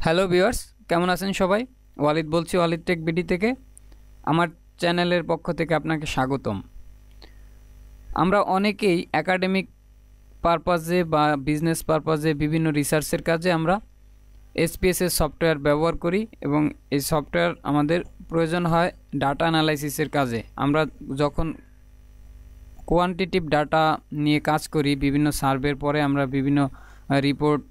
Hello viewers, কেমন আছেন সবাই? ওয়ালিদ বলছি, ওয়ালিদ টেক বিডি থেকে। আমার চ্যানেলের পক্ষ থেকে আপনাকে স্বাগতম। আমরা অনেকেই একাডেমিক পারপাজে বা বিজনেস পারপাজে বিভিন্ন রিসার্চের কাজে আমরা এসপিএসের সফটওয়্যার ব্যবহার করি এবং এই সফটওয়্যার আমাদের প্রয়োজন হয় ডাটা অ্যানালাইসিসের কাজে। আমরা যখন কোয়ান্টিটিভ ডাটা নিয়ে কাজ করি, বিভিন্ন সার্ভের পরে আমরা বিভিন্ন রিপোর্ট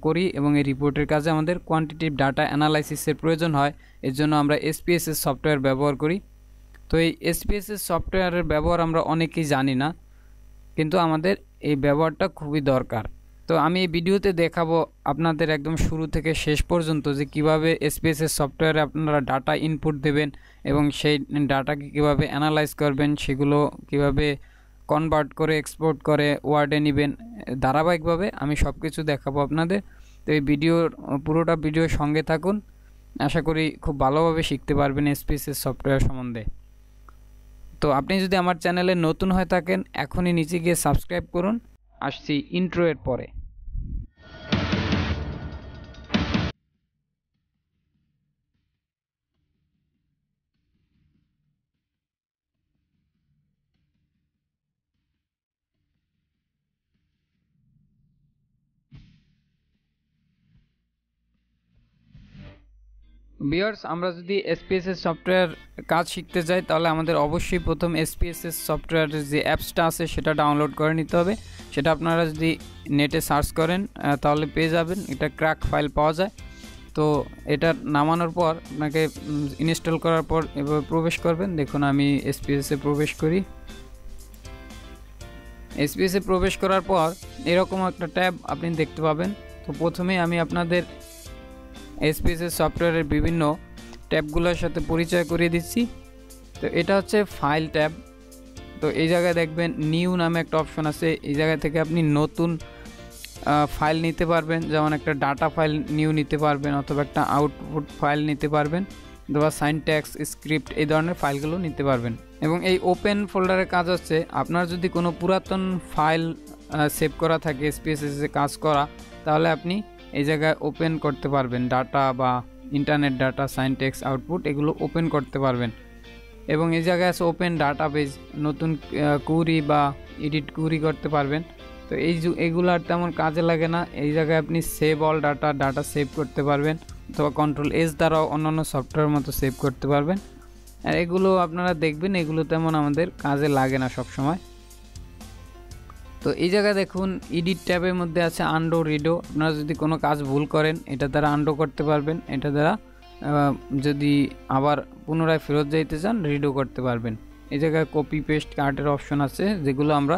করি এবং এই রিপোর্টের কাজে আমাদের কোয়ান্টিটিভ ডাটা অ্যানালাইসিসের প্রয়োজন হয়। এর জন্য আমরা এসপিএসের সফটওয়্যার ব্যবহার করি। তো এই এসপিএসের সফটওয়্যারের ব্যবহার আমরা অনেকেই জানি না, কিন্তু আমাদের এই ব্যবহারটা খুবই দরকার। তো আমি এই ভিডিওতে দেখাবো আপনাদের একদম শুরু থেকে শেষ পর্যন্ত যে কিভাবে এসপিএসের সফটওয়্যারে আপনারা ডাটা ইনপুট দেবেন এবং সেই ডাটাকে কিভাবে অ্যানালাইজ করবেন, সেগুলো কিভাবে কনভার্ট করে এক্সপোর্ট করে ওয়ার্ডে নেবেন। ধারাবাহিকভাবে আমি সব কিছু দেখাবো আপনাদের। তো এই পুরোটা ভিডিওর সঙ্গে থাকুন, আশা করি খুব ভালোভাবে শিখতে পারবেন এসপিএসের সফটওয়্যার সম্বন্ধে। তো আপনি যদি আমার চ্যানেলে নতুন হয়ে থাকেন, এখনই নিচে গিয়ে সাবস্ক্রাইব করুন। আসছি ইন্ট্রো এর পরে। ভিউয়ার্স, আমরা যদি এসপিএসএস সফটওয়্যার কাজ শিখতে চাই তাহলে আমাদের অবশ্যই প্রথম এসপিএসএস সফটওয়্যারের যে অ্যাপসটা আছে সেটা ডাউনলোড করে নিতে হবে। সেটা আপনারা যদি নেটে সার্চ করেন তাহলে পেয়ে যাবেন। এটা ক্র্যাক ফাইল পাওয়া যায়। তো এটা নামানোর পর আপনাকে ইনস্টল করার পর এভাবে প্রবেশ করবেন। দেখুন, আমি এসপিএসে প্রবেশ করি। এসপিএসে প্রবেশ করার পর এরকম একটা ট্যাব আপনি দেখতে পাবেন। তো প্রথমেই আমি আপনাদের এসপিএসের সফটওয়্যারের বিভিন্ন ট্যাবগুলোর সাথে পরিচয় করিয়ে দিচ্ছি। তো এটা হচ্ছে ফাইল ট্যাব। তো এই জায়গায় দেখবেন নিউ নামে একটা অপশন আছে। এই জায়গা থেকে আপনি নতুন ফাইল নিতে পারবেন, যেমন একটা ডাটা ফাইল নিউ নিতে পারবেন অথবা একটা আউটপুট ফাইল নিতে পারবেন অথবা সাইনট্যাক্স, স্ক্রিপ্ট, এই ধরনের ফাইলগুলো নিতে পারবেন। এবং এই ওপেন ফোল্ডারের কাজ হচ্ছে আপনার যদি কোনো পুরাতন ফাইল সেভ করা থাকে এসপিএসএসে কাজ করা, তাহলে আপনি এই জায়গায় ওপেন করতে পারবেন। ডাটা বা ইন্টারনেট ডাটা, সাইনট্যাক্স, আউটপুট এগুলো ওপেন করতে পারবেন। এবং এই জায়গায় আছে ওপেন ডাটাবেজ, নতুন কুইরি বা এডিট কুইরি করতে পারবেন। তো এইগুলো আর তেমন কাজে লাগে না। এই জায়গায় আপনি সেভ অল ডাটা সেভ করতে পারবেন অথবা কন্ট্রোল এস দ্বারাও অন্যান্য সফটওয়্যার মতো সেভ করতে পারবেন। আর এগুলো আপনারা দেখবেন, এগুলো তেমন আমাদের কাজে লাগে না সব সময়। তো এই জায়গায় দেখুন এডিট ট্যাবের মধ্যে আছে আন্ডো, রিডো। আপনারা যদি কোনো কাজ ভুল করেন এটা দ্বারা আন্ডো করতে পারবেন। এটা দ্বারা যদি আবার পুনরায় ফেরত যাইতে চান রিডো করতে পারবেন। এই জায়গায় কপি পেস্ট কার্টের অপশন আছে, যেগুলো আমরা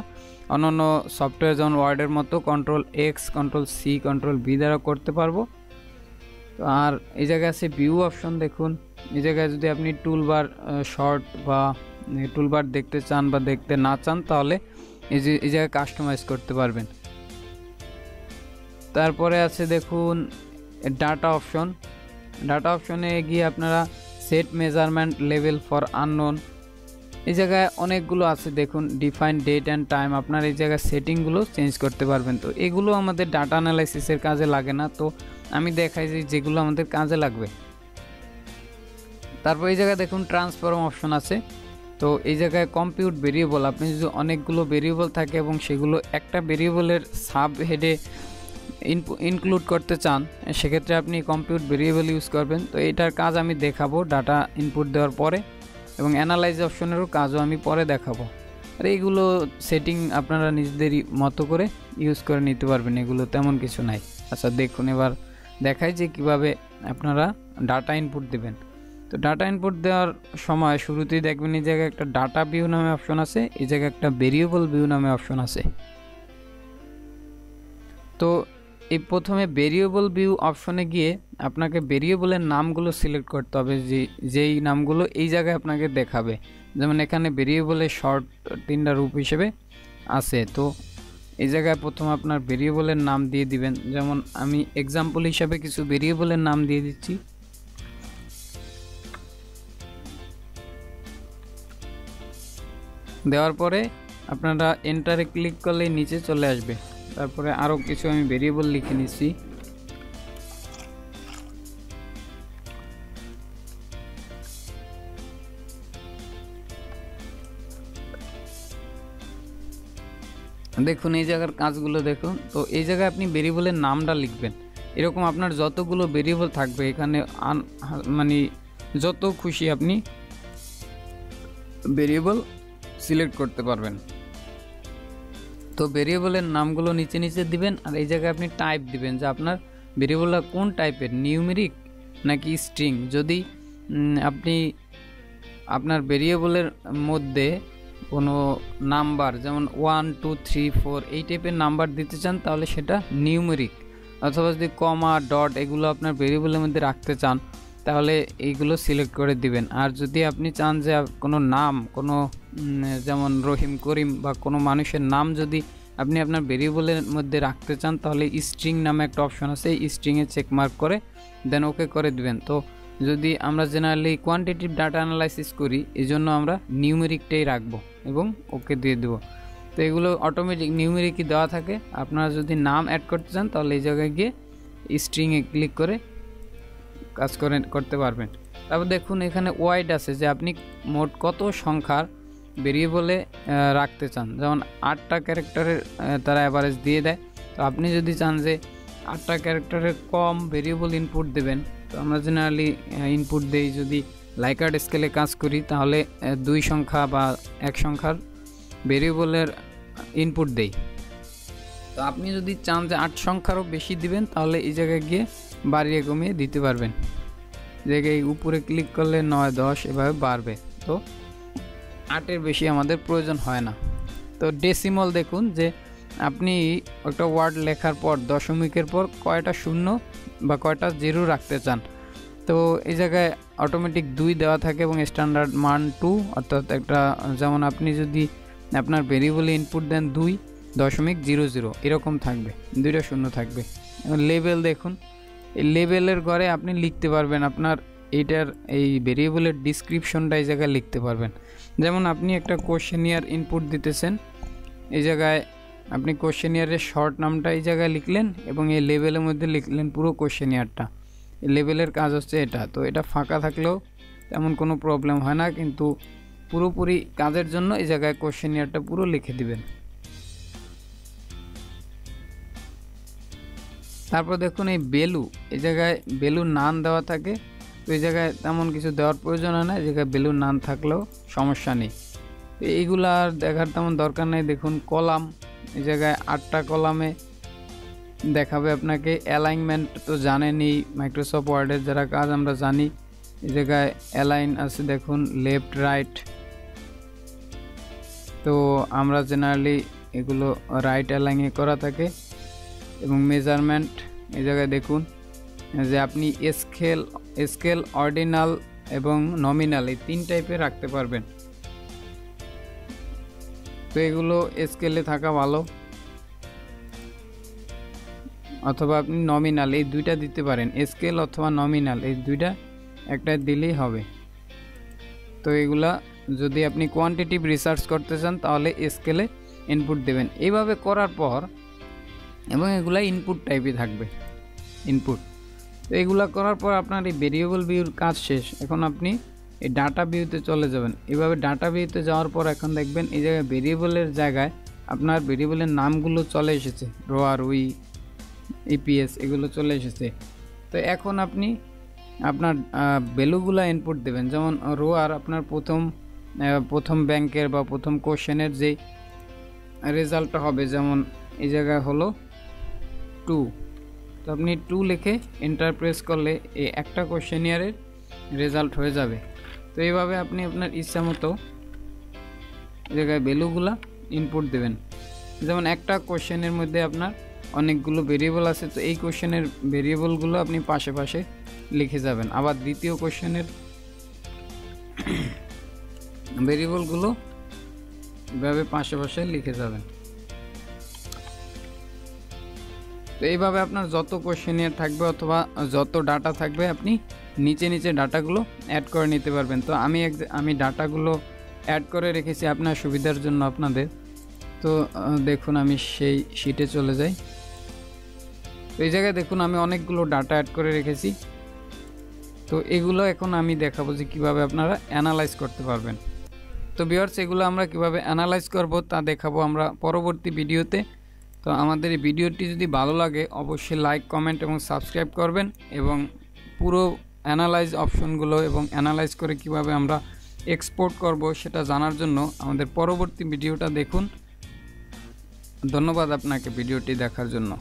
অন্যান্য সফটওয়্যার যেমন ওয়ার্ডের মতো control X, control C, control V দ্বারা করতে পারবো। তো আর এই জায়গায় আছে ভিউ অপশন। দেখুন এই জায়গায় যদি আপনি টুলবার শর্ট বা টুলবার দেখতে চান বা দেখতে না চান, তাহলে এই জায়গায় কাস্টমাইজ করতে পারবেন। তারপরে আছে দেখুন ডাটা অপশন। ডাটা অপশনে গিয়ে আপনারা set measurement level for unknown, এই জায়গায় অনেকগুলো আছে। দেখুন ডিফাইন ডেট অ্যান্ড টাইম, আপনার এই জায়গায় সেটিংগুলো চেঞ্জ করতে পারবেন। তো এগুলো আমাদের ডাটা অ্যানালাইসিসের কাজে লাগে না, তো আমি দেখাই যে যেগুলো আমাদের কাজে লাগবে। তারপর এই জায়গায় দেখুন ট্রান্সফর্ম অপশন আছে। তো এই জায়গায় কম্পিউট ভেরিয়েবল, আপনি যদি অনেকগুলো ভেরিয়েবল থাকে এবং সেগুলো একটা ভেরিয়েবলের সাব হেডে ইনক্লুড করতে চান, সেক্ষেত্রে আপনি কম্পিউট ভেরিয়েবল ইউজ করবেন। তো এটার কাজ আমি দেখাবো ডাটা ইনপুট দেওয়ার পরে, এবং অ্যানালাইজ অপশনেরও কাজও আমি পরে দেখাবো। আর এইগুলো সেটিং আপনারা নিজেদেরই মতো করে ইউজ করে নিতে পারবেন, এগুলো তেমন কিছু নাই। আচ্ছা দেখুন, এবার দেখাই যে কিভাবে আপনারা ডাটা ইনপুট দেবেন। তো ডাটা ইনপুট দেওয়ার সময় শুরুতেই দেখবেন এই জায়গায় একটা ডাটা ভিউ নামে অপশন আছে, এই জায়গায় একটা ভেরিয়েবল ভিউ নামে অপশন আছে। তো এই প্রথমে ভেরিয়েবল ভিউ অপশনে গিয়ে আপনাকে ভেরিয়েবলের নামগুলো সিলেক্ট করতে হবে, যেই নামগুলো এই জায়গায় আপনাকে দেখাবে। যেমন এখানে ভেরিয়েবলের শর্ট 3টা রূপ হিসেবে আছে। তো এই জায়গায় প্রথম আপনার ভেরিয়েবলের নাম দিয়ে দিবেন। যেমন আমি এক্সাম্পল হিসাবে কিছু ভেরিয়েবলের নাম দিয়ে দিচ্ছি। দেওয়ার পরে আপনারা এন্টারে ক্লিক করলেই নিচে চলে আসবে। তারপরে আরও কিছু আমি ভেরিয়েবল লিখে নিচ্ছি। দেখুন এই জায়গার কাজগুলো দেখুন। তো এই জায়গায় আপনি ভেরিয়েবলের নামটা লিখবেন। এরকম আপনার যতগুলো ভেরিয়েবল থাকবে এখানে মানে যত খুশি আপনি ভেরিয়েবল সিলেক্ট করতে পারবেন। তো ভেরিয়েবলের নামগুলো নিচে নিচে দিবেন, আর এই জায়গায় আপনি টাইপ দিবেন যে আপনার ভেরিয়েবলটা কোন টাইপের, নিউমেরিক নাকি স্ট্রিং। যদি আপনি আপনার ভেরিয়েবলের মধ্যে কোনো নাম্বার যেমন 1 2 3 4 এই টাইপের নাম্বার দিতে চান তাহলে সেটা নিউমেরিক, অথবা যদি কমা ডট এগুলো আপনার ভেরিয়েবলের মধ্যে রাখতে চান তাহলে এইগুলো সিলেক্ট করে দিবেন। আর যদি আপনি চান যে কোনো নাম, কোনো যেমন রহিম করিম বা কোনো মানুষের নাম যদি আপনি আপনার ভেরিয়েবলের মধ্যে রাখতে চান তাহলে স্ট্রিং নামে একটা অপশন আছে, এই স্ট্রিংয়ে চেক মার্ক করে দেন ওকে করে দিবেন। তো যদি আমরা জেনারেলি কোয়ান্টিটিভ ডাটা অ্যানালাইসিস করি এই জন্য আমরা নিউমেরিকটাই রাখবো এবং ওকে দিয়ে দেবো। তো এগুলো অটোমেটিক নিউমেরিকই দেওয়া থাকে। আপনারা যদি নাম অ্যাড করতে চান তাহলে এই জায়গায় গিয়ে স্ট্রিংয়ে ক্লিক করে কাজ করতে পারবেন। তারপর দেখুন এখানে ওয়াইড আছে যে আপনি মোট কত সংখ্যার ভেরিয়েবলে রাখতে চান। যেমন 8টা ক্যারেক্টারের তারা অ্যাভারেজ দিয়ে দেয়। তো আপনি যদি চান যে 8টা ক্যারেক্টারের কম ভেরিয়েবল ইনপুট দেবেন, তো আমরা জেনারেলি ইনপুট দেই যদি লাইকার্ট স্কেলে কাজ করি তাহলে 2 সংখ্যা বা 1 সংখ্যার ভেরিয়েবলের ইনপুট দেই। তো আপনি যদি চান যে 8 সংখ্যারও বেশি দিবেন তাহলে এই জায়গায় গিয়ে বাড়িয়ে কমিয়ে দিতে পারবেন। জায়গায় উপরে ক্লিক করলে 9 10 এভাবে বাড়বে। তো 8-এর বেশি আমাদের প্রয়োজন হয় না। তো ডেসিমাল দেখুন যে আপনি একটা ওয়ার্ড লেখার পর দশমিকের পর কয়টা শূন্য বা কয়টা জিরো রাখতে চান। তো এই জায়গায় অটোমেটিক 2 দেওয়া থাকে এবং স্ট্যান্ডার্ড মান 2, অর্থাৎ একটা যেমন আপনি যদি আপনার ভেরিয়েবলে ইনপুট দেন 2.00 এরকম থাকবে, 2টা শূন্য থাকবে। লেবেল দেখুন, এই লেবেলের ঘরে আপনি লিখতে পারবেন আপনার এইটার এই ভেরিয়েবলের ডিসক্রিপশনটা এই জায়গায় লিখতে পারবেন। যেমন আপনি একটা কোশ্চেনিয়ার ইনপুট দিতেছেন, এই জায়গায় আপনি কোশ্চেনিয়ারের শর্ট নামটা এই জায়গায় লিখলেন এবং এই লেবেলের মধ্যে লিখলেন পুরো কোশ্চেনিয়ারটা। লেবেলের কাজ হচ্ছে এটা। তো এটা ফাঁকা থাকলেও তেমন কোনো প্রবলেম হয় না, কিন্তু পুরোপুরি কাজের জন্য এই জায়গায় কোশ্চেনিয়ারটা পুরো লিখে দিবেন। তারপর দেখুন এই ভ্যালু, এই জায়গায় ভ্যালু নান দেওয়া থাকে। তো এই জায়গায় তেমন কিছু দেওয়ার প্রয়োজন হয় না, এই জায়গায় ভ্যালু নান থাকলেও সমস্যা নেই। তো এইগুলো আর দেখার তেমন দরকার নেই। দেখুন কলাম, এই জায়গায় 8টা কলামে দেখাবে আপনাকে। অ্যালাইনমেন্ট তো জানেনই, মাইক্রোসফট ওয়ার্ডের যারা কাজ আমরা জানি। এই জায়গায় অ্যালাইন আছে দেখুন, লেফট রাইট। তো আমরা জেনারেলি এগুলো রাইট অ্যালাইনে করা থাকে। এবং মেজারমেন্ট, এই জায়গায় দেখুন যে আপনি স্কেল অর্ডিনাল এবং নমিনাল এই 3 টাইপের রাখতে পারবেন। তো এগুলো স্কেলে থাকা ভালো, অথবা আপনি নমিনাল এই 2টা দিতে পারেন, স্কেল অথবা নমিনাল এই 2টা একটা দিলেই হবে। তো এগুলা যদি আপনি কোয়ান্টিটিভ রিসার্চ করতে চান তাহলে স্কেলে ইনপুট দেবেন। এইভাবে করার পর এবং এগুলা ইনপুট টাইপই থাকবে ইনপুট। তো এগুলা করার পর আপনার এই ভেরিয়েবল ভিউর কাজ শেষ। এখন আপনি এই ডাটা ভিউতে চলে যাবেন। এইভাবে ডাটা ভিউতে যাওয়ার পর এখন দেখবেন এই জায়গায় ভেরিয়েবলের জায়গায় আপনার ভেরিয়েবলের নামগুলো চলে এসেছে, রোয়ার উই ইপিএস এগুলো চলে এসেছে। তো এখন আপনি আপনার ভ্যালুগুলো ইনপুট দেবেন। যেমন রোয়ার আপনার প্রথম ব্যাংকের বা প্রথম কোশ্চেনের যে রেজাল্টটা হবে, যেমন এই জায়গায় হলো 2। তো আপনি 2 লিখে এন্টার প্রেস করলে এই একটা কোশ্চেনিয়ারের রেজাল্ট হয়ে যাবে। তো এইভাবে আপনি আপনার ইচ্ছা মতো জায়গায় ভ্যালুগুলা ইনপুট দেবেন। যেমন একটা কোশ্চেনের মধ্যে আপনার অনেকগুলো ভেরিয়েবল আছে, তো এই কোশ্চেনের ভেরিয়েবলগুলো আপনি পাশে পাশে লিখে যাবেন। আবার দ্বিতীয় কোশ্চেনের ভেরিয়েবলগুলো এভাবে পাশে পাশে লিখে যাবেন। তো এইভাবে আপনার যত কোশ্চেনিয়ার থাকবে অথবা যত ডাটা থাকবে আপনি নিচে নিচে ডাটাগুলো অ্যাড করে নিতে পারবেন। তো আমি ডাটাগুলো অ্যাড করে রেখেছি আপনার সুবিধার জন্য আপনাদের। তো দেখুন আমি সেই শিটে চলে যাই। তো এই জায়গায় দেখুন আমি অনেকগুলো ডাটা অ্যাড করে রেখেছি। তো এগুলো এখন আমি দেখাবো যে কীভাবে আপনারা অ্যানালাইজ করতে পারবেন। তো ভিউয়ার্স এগুলো আমরা কিভাবে অ্যানালাইজ করব তা দেখাবো আমরা পরবর্তী ভিডিওতে। তো আমাদের এই ভিডিওটি যদি ভালো লাগে অবশ্যই লাইক, কমেন্ট এবং সাবস্ক্রাইব করবেন এবং পুরো অ্যানালাইজ অপশনগুলো এবং অ্যানালাইজ করে কিভাবে আমরা এক্সপোর্ট করব সেটা জানার জন্য আমাদের পরবর্তী ভিডিওটা দেখুন। ধন্যবাদ আপনাকে ভিডিওটি দেখার জন্য।